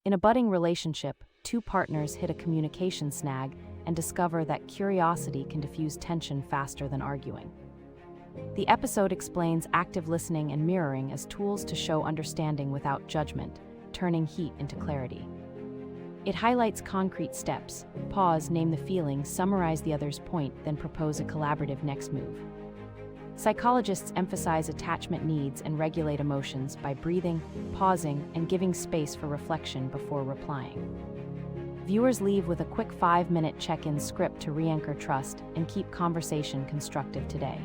In a budding relationship, two partners hit a communication snag and discover that curiosity can diffuse tension faster than arguing. The episode explains active listening and mirroring as tools to show understanding without judgment, turning heat into clarity. It highlights concrete steps: pause, name the feeling, summarize the other's point, then propose a collaborative next move. Psychologists emphasize attachment needs and regulate emotions by breathing, pausing, and giving space for reflection before replying. Viewers leave with a quick 5-minute check-in script to re-anchor trust and keep conversation constructive today.